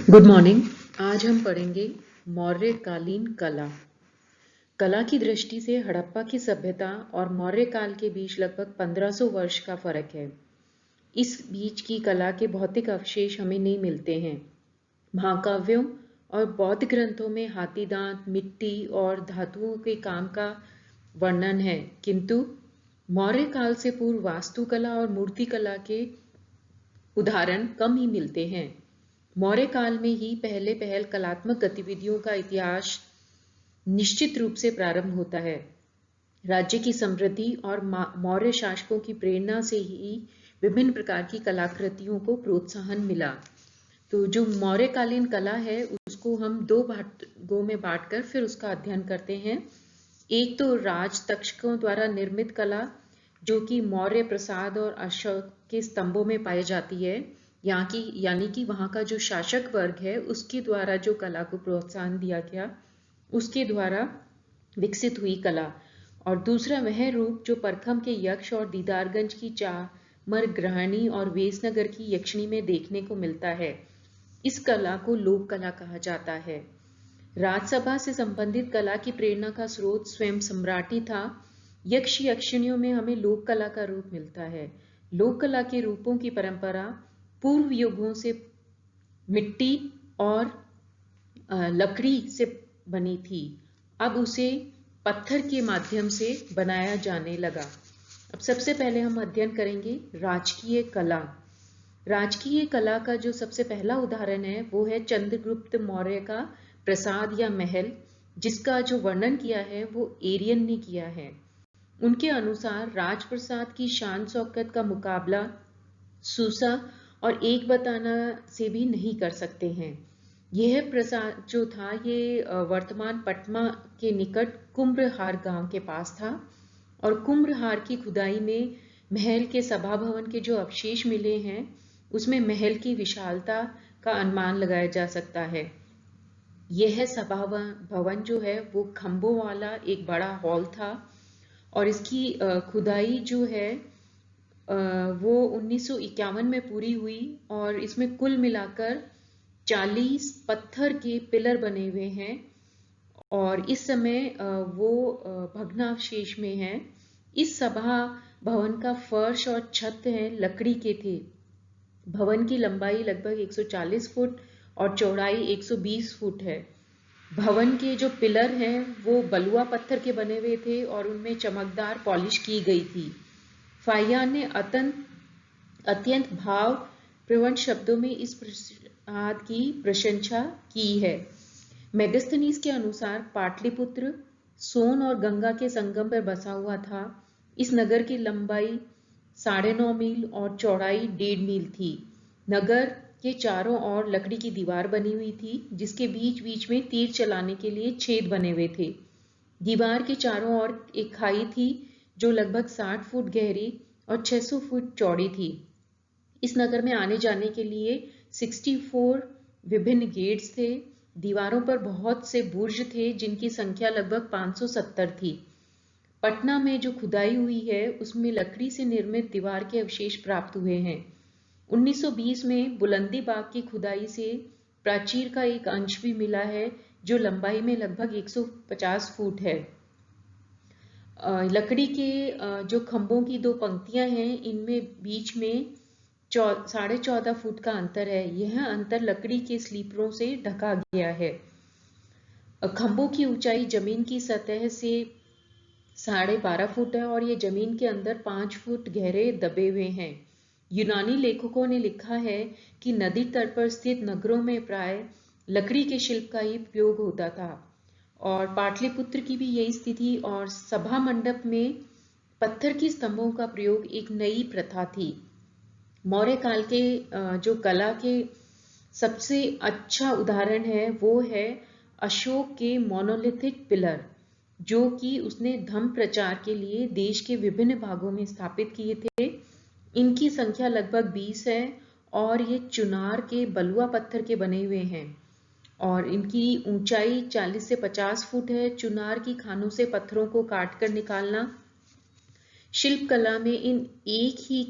Good morning. आज हम पढ़ेंगे मौर्यकालीन कला। कला की दृष्टि से हड़प्पा की सभ्यता और मौर्य काल के बीच लगभग 1500 वर्ष का फर्क है। इस बीच की कला के भौतिक अवशेष हमें नहीं मिलते हैं। महाकाव्यों और बौद्ध ग्रंथों में हाथी दांत, मिट्टी और धातुओं के काम का वर्णन है, किंतु मौर्य काल से पूर्व वास्तुकला और मूर्तिकला के उदाहरण कम ही मिलते हैं। मौर्य काल में ही पहल कलात्मक गतिविधियों का इतिहास निश्चित रूप से प्रारंभ होता है। राज्य की समृद्धि और मौर्य शासकों की प्रेरणा से ही विभिन्न प्रकार की कलाकृतियों को प्रोत्साहन मिला। तो जो मौर्यकालीन कला है उसको हम दो भागों में बांटकर फिर उसका अध्ययन करते हैं। एक तो राज तक्षकों द्वारा निर्मित कला, जो कि मौर्य प्रसाद और अशोक के स्तंभों में पाई जाती है, यानी कि वहाँ का जो शासक वर्ग है उसके द्वारा जो कला को प्रोत्साहन दिया गया, उसके द्वारा विकसित हुई कला। और दूसरा वह रूप जो परखम के यक्ष और दीदारगंज की चामर ग्रहणी और वेसनगर की यक्षिणी में देखने को मिलता है। इस कला को लोक कला कहा जाता है। राजसभा से संबंधित कला की प्रेरणा का स्रोत स्वयं सम्राटी था। यक्ष यक्षिणियों में हमें लोक कला का रूप मिलता है। लोक कला के रूपों की परंपरा पूर्व युगों से मिट्टी और लकड़ी से बनी थी, अब उसे पत्थर के माध्यम से बनाया जाने लगा। अब सबसे पहले हम अध्ययन करेंगे राजकीय कला। राजकीय कला का जो सबसे पहला उदाहरण है वो है चंद्रगुप्त मौर्य का प्रसाद या महल, जिसका जो वर्णन किया है वो एरियन ने किया है। उनके अनुसार राजप्रसाद की शान शौकत का मुकाबला सूसा और एक बताना से भी नहीं कर सकते हैं। यह प्रसाद जो था ये वर्तमान पटना के निकट कुम्भहार गांव के पास था, और कुम्भहार की खुदाई में महल के सभा भवन के जो अवशेष मिले हैं उसमें महल की विशालता का अनुमान लगाया जा सकता है। यह सभा भवन जो है वो खंभों वाला एक बड़ा हॉल था, और इसकी खुदाई जो है वो 1951 में पूरी हुई, और इसमें कुल मिलाकर 40 पत्थर के पिलर बने हुए हैं, और इस समय वो भग्नावशेष में है। इस सभा भवन का फर्श और छत है लकड़ी के थे। भवन की लंबाई लगभग 140 फुट और चौड़ाई 120 फुट है। भवन के जो पिलर हैं वो बलुआ पत्थर के बने हुए थे और उनमें चमकदार पॉलिश की गई थी। फाहियान ने अत्यंत भाव प्रवण शब्दों में इस प्रसाद की प्रशंसा की है। मेगस्थनीज के अनुसार पाटलिपुत्र सोन और गंगा के संगम पर बसा हुआ था। इस नगर की लंबाई 9.5 मील और चौड़ाई 1.5 मील थी। नगर के चारों ओर लकड़ी की दीवार बनी हुई थी, जिसके बीच बीच में तीर चलाने के लिए छेद बने हुए थे। दीवार के चारों ओर एक खाई थी जो लगभग 60 फुट गहरी और 600 फुट चौड़ी थी। इस नगर में आने जाने के लिए 64 विभिन्न गेट्स थे। दीवारों पर बहुत से बुर्ज थे जिनकी संख्या लगभग 570 थी। पटना में जो खुदाई हुई है उसमें लकड़ी से निर्मित दीवार के अवशेष प्राप्त हुए हैं। 1920 में बुलंदी बाग की खुदाई से प्राचीर का एक अंश भी मिला है जो लंबाई में लगभग 150 फुट है। लकड़ी के जो खंभों की दो पंक्तियां हैं इनमें बीच में 14.5 फुट का अंतर है। यह अंतर लकड़ी के स्लीपरों से ढका गया है। खंभों की ऊंचाई जमीन की सतह से 12.5 फुट है और ये जमीन के अंदर 5 फुट गहरे दबे हुए हैं। यूनानी लेखकों ने लिखा है कि नदी तट पर स्थित नगरों में प्राय लकड़ी के शिल्प का ही उपयोग होता था, और पाटलिपुत्र की भी यही स्थिति, और सभा मंडप में पत्थर की स्तंभों का प्रयोग एक नई प्रथा थी। मौर्य काल के जो कला के सबसे अच्छा उदाहरण है वो है अशोक के मोनोलिथिक पिलर, जो कि उसने धम्म प्रचार के लिए देश के विभिन्न भागों में स्थापित किए थे। इनकी संख्या लगभग 20 है और ये चुनार के बलुआ पत्थर के बने हुए हैं, और इनकी ऊंचाई 40 से 50 फुट है। चुनार की खानों से पत्थरों को काटकर निकालना शिल्प कला में इन एक ही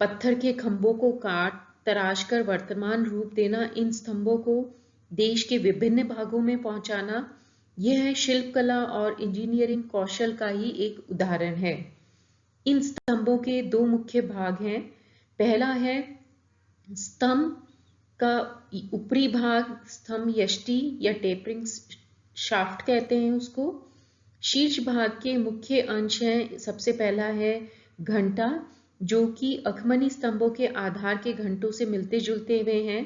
पत्थर के खंभों को काट तराशकर वर्तमान रूप देना, इन स्तंभों को देश के विभिन्न भागों में पहुंचाना, यह शिल्पकला और इंजीनियरिंग कौशल का ही एक उदाहरण है। इन स्तंभों के दो मुख्य भाग हैं। पहला है स्तंभ का ऊपरी भाग, स्तंभ यष्टि या टेपरिंग शाफ्ट कहते हैं उसको। शीर्ष भाग के मुख्य अंश हैं। सबसे पहला है घंटा, जो कि अखमनी स्तंभों के आधार के घंटों से मिलते जुलते हुए हैं।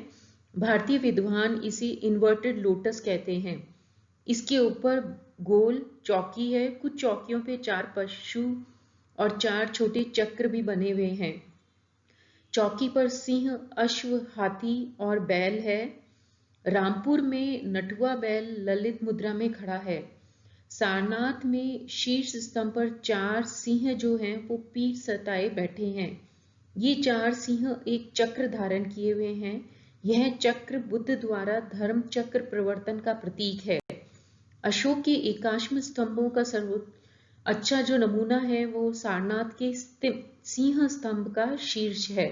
भारतीय विद्वान इसे इन्वर्टेड लोटस कहते हैं। इसके ऊपर गोल चौकी है। कुछ चौकियों पे 4 पशु और 4 छोटे चक्र भी बने हुए हैं। चौकी पर सिंह, अश्व, हाथी और बैल है। रामपुर में नटुआ बैल ललित मुद्रा में खड़ा है। सारनाथ में शीर्ष स्तंभ पर 4 सिंह जो हैं वो पीठ सताए बैठे हैं। ये 4 सिंह एक चक्र धारण किए हुए हैं। यह चक्र बुद्ध द्वारा धर्म चक्र प्रवर्तन का प्रतीक है। अशोक के एकाश्म स्तंभों का सर्वोच्च अच्छा जो नमूना है वो सारनाथ के सिंह स्तंभ का शीर्ष है।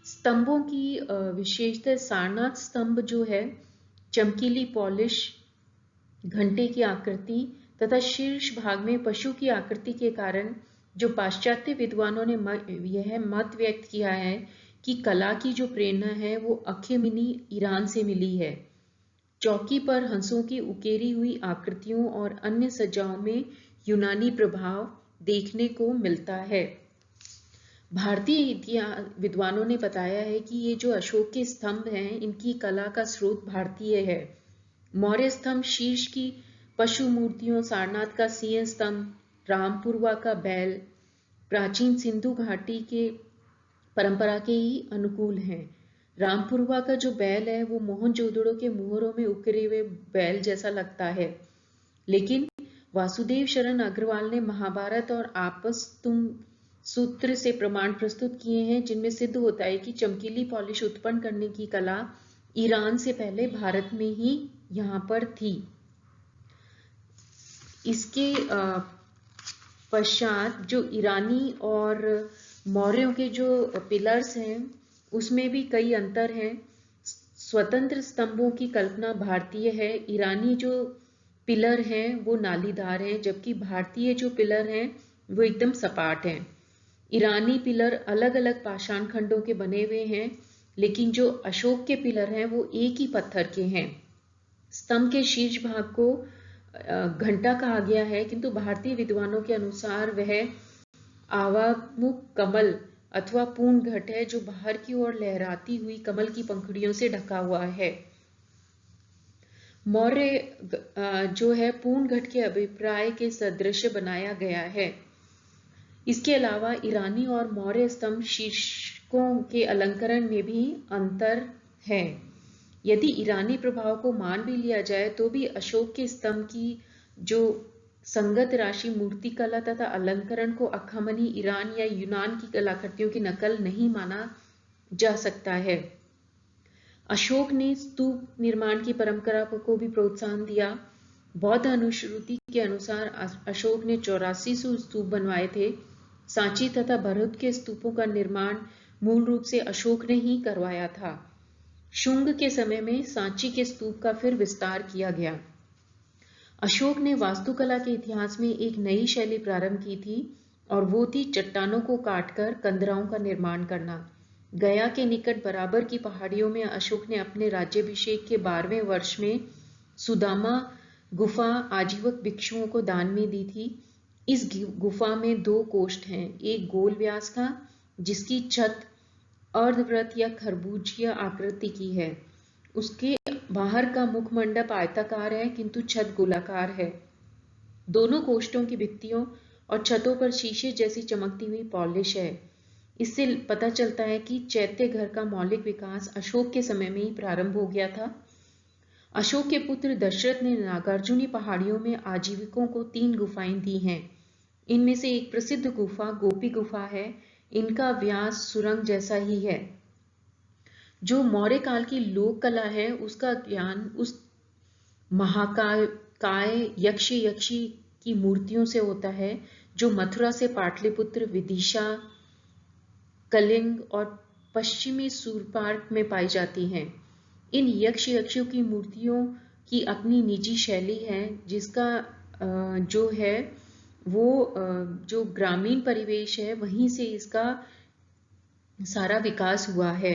स्तंभों की विशेषता, सारनाथ स्तंभ जो है चमकीली पॉलिश, घंटे की आकृति तथा शीर्ष भाग में पशु की आकृति के कारण जो पाश्चात्य विद्वानों ने यह मत व्यक्त किया है कि कला की जो प्रेरणा है वो अखेमिनी ईरान से मिली है। चौकी पर हंसों की उकेरी हुई आकृतियों और अन्य सज्जाओं में यूनानी प्रभाव देखने को मिलता है। भारतीय इतिहास विद्वानों ने बताया है कि ये जो अशोक के स्तंभ हैं इनकी कला का स्रोत भारतीय है। मौर्य स्तंभ शीर्ष की पशु मूर्तियों, सारनाथ का सिंह स्तंभ, रामपुरवा का बैल प्राचीन सिंधु घाटी के परंपरा के ही अनुकूल हैं। रामपुरवा का जो बैल है वो मोहनजोदड़ो के मोहरों में उकरे हुए बैल जैसा लगता है। लेकिन वासुदेव शरण अग्रवाल ने महाभारत और आपस तुम सूत्र से प्रमाण प्रस्तुत किए हैं जिनमें सिद्ध होता है कि चमकीली पॉलिश उत्पन्न करने की कला ईरान से पहले भारत में ही यहाँ पर थी। इसके पश्चात जो ईरानी और मौर्यों के जो पिलर्स हैं उसमें भी कई अंतर हैं। स्वतंत्र स्तंभों की कल्पना भारतीय है। ईरानी जो पिलर हैं वो नालीदार हैं, जबकि भारतीय जो पिलर हैं वो एकदम सपाट हैं। ईरानी पिलर अलग अलग पाषाण खंडों के बने हुए हैं, लेकिन जो अशोक के पिलर हैं वो एक ही पत्थर के हैं। स्तंभ के शीर्ष भाग को घंटा कहा गया है, किंतु भारतीय विद्वानों के अनुसार वह आवामुख कमल अथवा पूर्ण घट है जो बाहर की ओर लहराती हुई कमल की पंखुड़ियों से ढका हुआ है। मौर्य जो है पूर्ण घट के अभिप्राय के सदृश बनाया गया है। इसके अलावा ईरानी और मौर्य स्तंभ शीर्षकों के अलंकरण में भी अंतर है। यदि ईरानी प्रभाव को मान भी लिया जाए तो भी अशोक के स्तंभ की जो संगत राशि मूर्ति कला तथा अलंकरण को अखामनी ईरान या यूनान की कलाकृतियों की नकल नहीं माना जा सकता है। अशोक ने स्तूप निर्माण की परंपरा को भी प्रोत्साहन दिया। बौद्ध अनुश्रुति के अनुसार अशोक ने 8400 स्तूप बनवाए थे। सांची तथा भरत के स्तूपों का निर्माण मूल रूप से अशोक ने ही करवाया था। शुंग के समय में सांची के स्तूप का फिर विस्तार किया गया। अशोक ने वास्तुकला के इतिहास में एक नई शैली प्रारंभ की थी और वो थी चट्टानों को काटकर कंदराओं का निर्माण करना। गया के निकट बराबर की पहाड़ियों में अशोक ने अपने राज्याभिषेक के 12वें वर्ष में सुदामा गुफा आजीवक भिक्षुओं को दान में दी थी। इस गुफा में 2 कोष्ठ हैं, एक गोल व्यास का जिसकी छत अर्धवृत्त या खरबूजिया आकृति की है। उसके बाहर का मुखमंडप आयताकार है किंतु छत गोलाकार है। दोनों कोष्ठों की भित्तियों और छतों पर शीशे जैसी चमकती हुई पॉलिश है। इससे पता चलता है कि चैत्य घर का मौलिक विकास अशोक के समय में ही प्रारंभ हो गया था। अशोक के पुत्र दशरथ ने नागार्जुनी पहाड़ियों में आजीविकों को 3 गुफाएं दी हैं। इनमें से एक प्रसिद्ध गुफा गोपी गुफा है। इनका व्यास सुरंग जैसा ही है। जो मौर्य काल की लोक कला है उसका ज्ञान उस महाकाय यक्ष यक्षी की मूर्तियों से होता है जो मथुरा से पाटलिपुत्र, विदिशा, कलिंग और पश्चिमी सूरपार्क में पाई जाती हैं। इन यक्ष यक्षियों की मूर्तियों की अपनी निजी शैली है, जिसका जो है वो जो ग्रामीण परिवेश है वहीं से इसका सारा विकास हुआ है।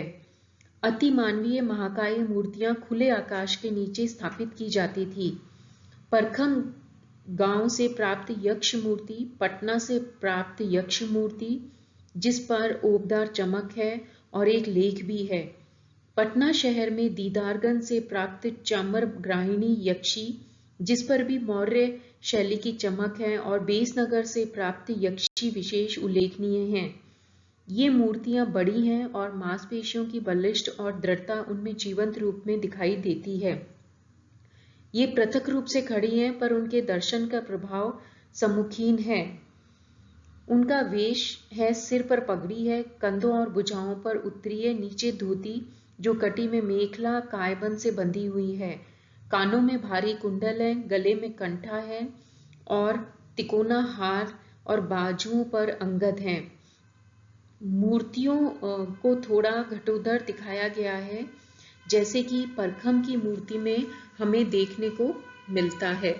अति मानवीय महाकाय मूर्तियां खुले आकाश के नीचे स्थापित की जाती थी। परखम गांव से प्राप्त यक्ष मूर्ति, पटना से प्राप्त यक्ष मूर्ति जिस पर ओबदार चमक है और एक लेख भी है। पटना शहर में दीदारगंज से प्राप्त चामर ग्राहिणी यक्षी जिस पर भी मौर्य शैली की चमक है, और बेसनगर से प्राप्त यक्षी विशेष उल्लेखनीय हैं। ये मूर्तियां बड़ी हैं और मांसपेशियों की बलिष्ठ और दृढ़ता उनमें जीवंत रूप में दिखाई देती है। ये पृथक रूप से खड़ी हैं, पर उनके दर्शन का प्रभाव सम्मुखीन है। उनका वेश है, सिर पर पगड़ी है, कंधों और भुजाओं पर उत्तरी है, नीचे धोती जो कटी में मेखला कायबंद से बंधी हुई है। कानों में भारी कुंडल है, गले में कंठा है और तिकोना हार और बाजुओं पर अंगद हैं। मूर्तियों को थोड़ा घटोत्कच दिखाया गया है, जैसे कि परखम की मूर्ति में हमें देखने को मिलता है।